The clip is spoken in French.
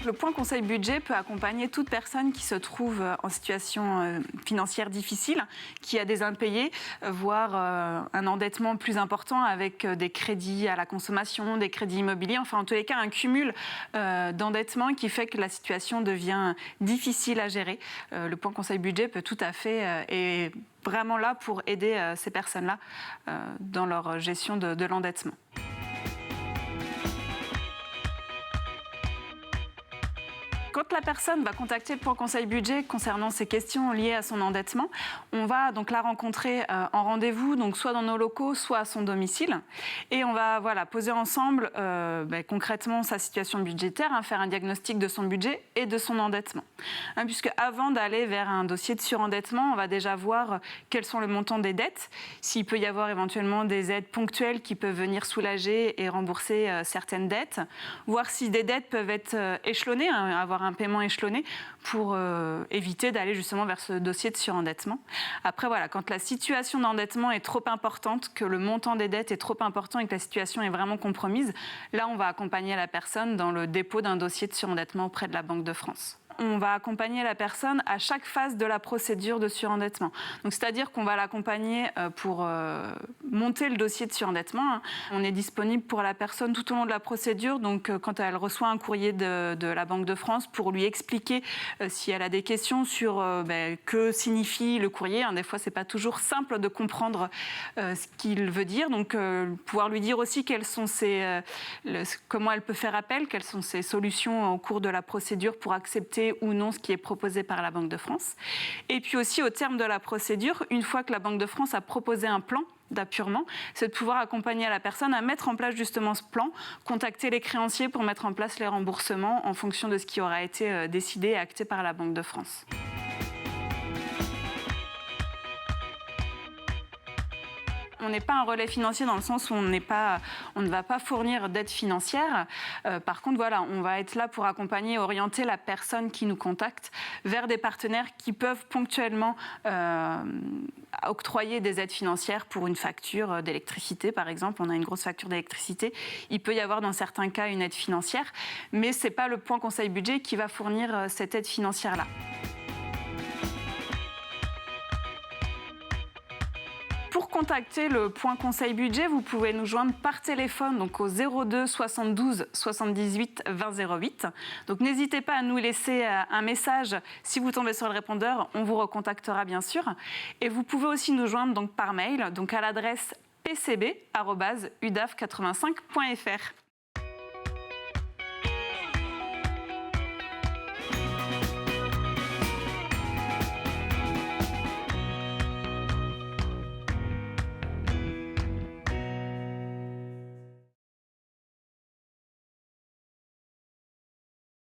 le point conseil budget peut accompagner toute personne qui se trouve en situation financière difficile, qui a des impayés, voire un endettement plus important avec des crédits à la consommation, des crédits immobiliers, enfin en tous les cas un cumul d'endettement qui fait que la situation devient difficile à gérer. Le point conseil budget peut tout à fait et vraiment là pour aider ces personnes-là dans leur gestion de l'endettement. Quand la personne va contacter le point conseil budget concernant ces questions liées à son endettement, on va donc la rencontrer en rendez-vous, donc soit dans nos locaux, soit à son domicile. Et on va poser ensemble concrètement sa situation budgétaire, faire un diagnostic de son budget et de son endettement. Puisque avant d'aller vers un dossier de surendettement, on va déjà voir quels sont le montant des dettes, s'il peut y avoir éventuellement des aides ponctuelles qui peuvent venir soulager et rembourser certaines dettes, voir si des dettes peuvent être échelonnées, avoir un paiement échelonné pour éviter d'aller justement vers ce dossier de surendettement. Après, quand la situation d'endettement est trop importante, que le montant des dettes est trop important et que la situation est vraiment compromise, là, on va accompagner la personne dans le dépôt d'un dossier de surendettement auprès de la Banque de France. On va accompagner la personne à chaque phase de la procédure de surendettement. Donc, c'est-à-dire qu'on va l'accompagner pour monter le dossier de surendettement. On est disponible pour la personne tout au long de la procédure. Donc, quand elle reçoit un courrier de la Banque de France pour lui expliquer si elle a des questions sur que signifie le courrier. Des fois, c'est pas toujours simple de comprendre ce qu'il veut dire. Donc, pouvoir lui dire aussi quelles sont comment elle peut faire appel, quelles sont ses solutions au cours de la procédure pour accepter ou non ce qui est proposé par la Banque de France. Et puis aussi, au terme de la procédure, une fois que la Banque de France a proposé un plan d'appurement, c'est de pouvoir accompagner la personne à mettre en place justement ce plan, contacter les créanciers pour mettre en place les remboursements en fonction de ce qui aura été décidé et acté par la Banque de France. On n'est pas un relais financier dans le sens où on ne va pas fournir d'aide financière. Par contre, on va être là pour accompagner, orienter la personne qui nous contacte vers des partenaires qui peuvent ponctuellement octroyer des aides financières pour une facture d'électricité, par exemple. On a une grosse facture d'électricité. Il peut y avoir dans certains cas une aide financière, mais ce n'est pas le point conseil budget qui va fournir cette aide financière-là. Pour contacter le point conseil budget, vous pouvez nous joindre par téléphone donc au 02 72 78 20 08. Donc n'hésitez pas à nous laisser un message si vous tombez sur le répondeur, on vous recontactera bien sûr. Et vous pouvez aussi nous joindre donc par mail donc à l'adresse pcb@udaf85.fr.